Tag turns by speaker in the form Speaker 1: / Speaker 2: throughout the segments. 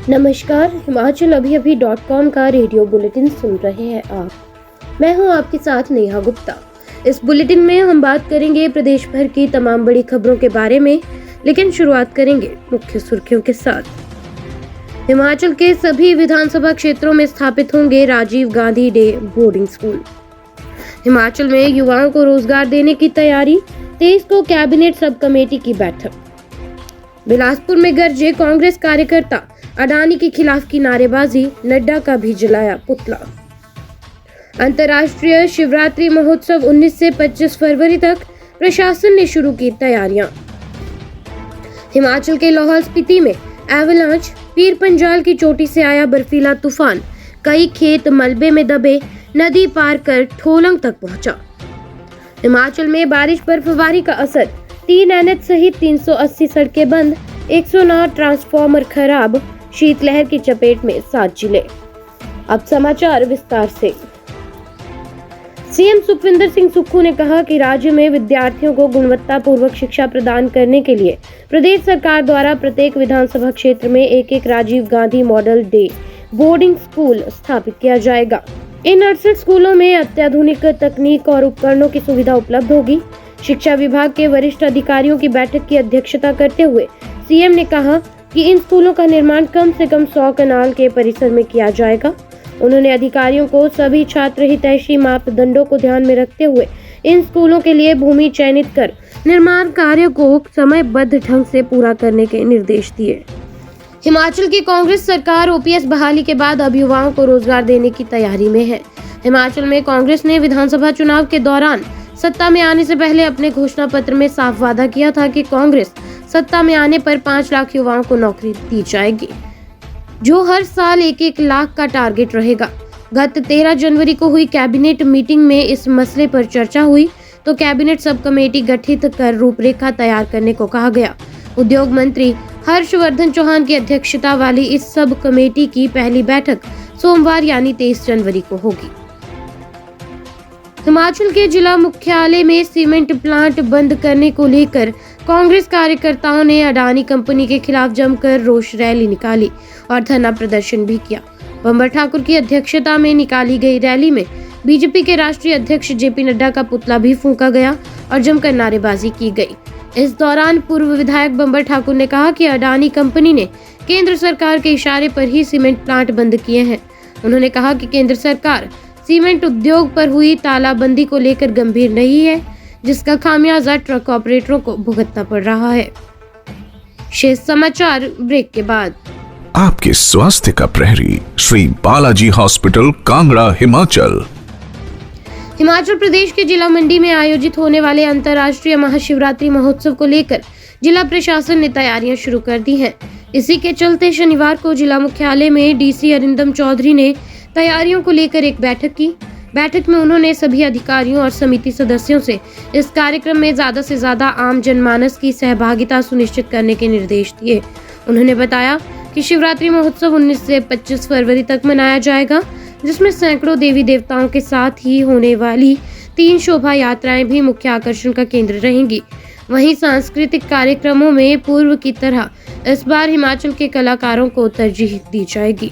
Speaker 1: नमस्कार, हिमाचल अभी .com का रेडियो बुलेटिन सुन रहे हैं आप। मैं हूं आपके साथ नेहा गुप्ता। इस बुलेटिन में हम बात करेंगे प्रदेश भर की तमाम बड़ी खबरों के बारे में, लेकिन शुरुआत करेंगे मुख्य सुर्खियों के साथ। हिमाचल के सभी विधानसभा क्षेत्रों में स्थापित होंगे Rajiv Gandhi day boarding school. Himachal में युवाओं को रोजगार देने की तैयारी, 23 को कैबिनेट सब कमेटी की बैठक। बिलासपुर में गरजे कांग्रेस कार्यकर्ता, अडानी के खिलाफ की नारेबाजी, नड्डा का भी जलाया पुतला। अंतर्राष्ट्रीय शिवरात्रि महोत्सव 19 से 25 फरवरी तक, प्रशासन ने शुरू की तैयारियां। हिमाचल के लाहौल स्पीति में एवलांच, पीर पंजाल की चोटी से आया बर्फीला तूफान, कई खेत मलबे में दबे, नदी पार कर ठोलंग तक पहुंचा। हिमाचल में बारिश बर्फबारी का असर, 3 NH सहित 380 सड़कें बंद, 109 ट्रांसफार्मर खराब, शीतलहर की चपेट में 7 जिले। अब समाचार विस्तार से। सीएम सुखविंदर सिंह सुक्खू ने कहा कि राज्य में विद्यार्थियों को गुणवत्तापूर्वक शिक्षा प्रदान करने के लिए प्रदेश सरकार द्वारा प्रत्येक विधानसभा क्षेत्र में एक Rajiv Gandhi model day boarding school स्थापित किया जाएगा। इन 68 स्कूलों में अत्याधुनिक तकनीक और उपकरणों की सुविधा उपलब्ध होगी। शिक्षा विभाग के वरिष्ठ अधिकारियों की बैठक की अध्यक्षता करते हुए सीएम ने कहा कि इन स्कूलों का निर्माण कम से कम 100 कनाल के परिसर में किया जाएगा। उन्होंने अधिकारियों को सभी छात्र हितैषी मापदंडों को ध्यान में रखते हुए इन स्कूलों के लिए भूमि चयनित कर निर्माण कार्य को समयबद्ध ढंग से पूरा करने के निर्देश दिए। हिमाचल की कांग्रेस सरकार ओपीएस बहाली के बाद अब युवाओं को रोजगार देने की तैयारी में है। हिमाचल में कांग्रेस ने विधानसभा चुनाव के दौरान सत्ता में आने से पहले अपने घोषणा पत्र में साफ वादा किया था कि कांग्रेस सत्ता में आने पर 5 लाख युवाओं को नौकरी दी जाएगी, जो हर साल 1-1 लाख का टारगेट रहेगा। गत 13 जनवरी को हुई कैबिनेट मीटिंग में इस मसले पर चर्चा हुई तो कैबिनेट सब कमेटी गठित कर रूपरेखा तैयार करने को कहा गया। उद्योग मंत्री हर्षवर्धन चौहान की अध्यक्षता वाली इस सब कमेटी की पहली बैठक सोमवार यानी 23 जनवरी को होगी। हिमाचल के जिला मुख्यालय में सीमेंट प्लांट बंद करने को लेकर कांग्रेस कार्यकर्ताओं ने अडानी कंपनी के खिलाफ जमकर रोष रैली निकाली और धरना प्रदर्शन भी किया। बंबर ठाकुर की अध्यक्षता में निकाली गई रैली में बीजेपी के राष्ट्रीय अध्यक्ष जेपी नड्डा का पुतला भी फूंका गया और जमकर नारेबाजी की गई। इस दौरान पूर्व विधायक बंबर ठाकुर ने कहा कि अडानी कंपनी ने केंद्र सरकार के इशारे पर ही सीमेंट प्लांट बंद किए हैं। उन्होंने कहा कि केंद्र सरकार सीमेंट उद्योग पर हुई तालाबंदी को लेकर गंभीर नहीं है, जिसका खामियाजा ट्रक ऑपरेटरों को भुगतना पड़ रहा है। शेष समाचार ब्रेक के बाद।
Speaker 2: आपके स्वास्थ्य का प्रहरी श्री बालाजी हॉस्पिटल, कांगड़ा, हिमाचल।
Speaker 1: हिमाचल प्रदेश के जिला मंडी में आयोजित होने वाले अंतर्राष्ट्रीय महाशिवरात्रि महोत्सव को लेकर जिला प्रशासन ने तैयारियां शुरू कर दी हैं। इसी के चलते शनिवार को जिला मुख्यालय में डीसी अरिंदम चौधरी ने तैयारियों को लेकर एक बैठक की। बैठक में उन्होंने सभी अधिकारियों और समिति सदस्यों से इस कार्यक्रम में ज्यादा से ज्यादा आम जनमानस की सहभागिता सुनिश्चित करने के निर्देश दिए। उन्होंने बताया कि शिवरात्रि महोत्सव 19 से 25 फरवरी तक मनाया जाएगा, जिसमें सैकड़ों देवी देवताओं के साथ ही होने वाली 3 शोभा यात्राएं भी मुख्य आकर्षण का केंद्र रहेंगी। वहीं सांस्कृतिक कार्यक्रमों में पूर्व की तरह इस बार हिमाचल के कलाकारों को तरजीह दी जाएगी।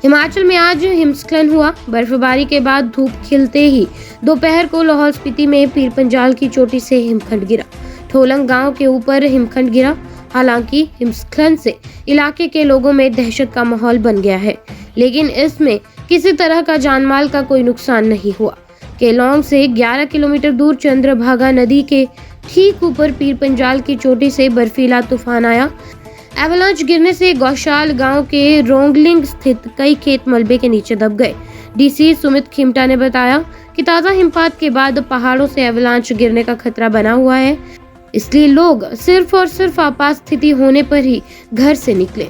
Speaker 1: हिमाचल में आज हिमस्खलन हुआ। बर्फबारी के बाद धूप खिलते ही दोपहर को लाहौल स्पीति में पीर पंजाल की चोटी से हिमखंड गिरा। ठोलंग गांव के ऊपर हिमखंड गिरा। हालांकि हिमस्खलन से इलाके के लोगों में दहशत का माहौल बन गया है, लेकिन इसमें किसी तरह का जानमाल का कोई नुकसान नहीं हुआ। केलोंग से 11 किलोमीटर दूर चंद्रभागा नदी के ठीक ऊपर पीर पंजाल की चोटी से बर्फीला तूफान आया। एवलांच गिरने से गौशाल गांव के रोंगलिंग स्थित कई खेत मलबे के नीचे दब गए। डीसी सुमित खिमटा ने बताया कि ताजा हिमपात के बाद पहाड़ों से एवलांच गिरने का खतरा बना हुआ है, इसलिए लोग सिर्फ और सिर्फ आपात स्थिति होने पर ही घर से निकले।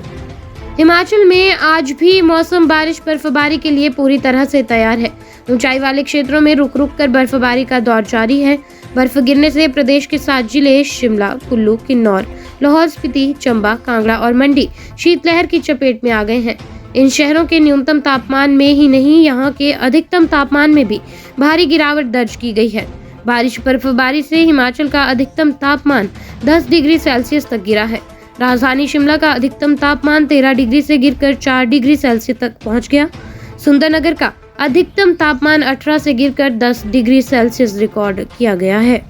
Speaker 1: हिमाचल में आज भी मौसम बारिश बर्फबारी के लिए पूरी तरह से तैयार है। ऊंचाई वाले क्षेत्रों में रुक रुक कर बर्फबारी का दौर जारी है। बर्फ गिरने से प्रदेश के 7 जिले शिमला, कुल्लू, किन्नौर, लाहौल स्पीति, चंबा, कांगड़ा और मंडी शीतलहर की चपेट में आ गए हैं। इन शहरों के न्यूनतम तापमान में ही नहीं, यहाँ के अधिकतम तापमान में भी भारी गिरावट दर्ज की गई है। बारिश बर्फबारी से हिमाचल का अधिकतम तापमान 10 डिग्री सेल्सियस तक गिरा है। राजधानी शिमला का अधिकतम तापमान 13 डिग्री से गिरकर 4 डिग्री सेल्सियस तक पहुंच गया। सुंदरनगर का अधिकतम तापमान 18 से गिरकर 10 डिग्री सेल्सियस रिकॉर्ड किया गया है।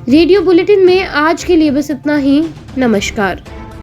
Speaker 1: रेडियो बुलेटिन में आज के लिए बस इतना ही। नमस्कार।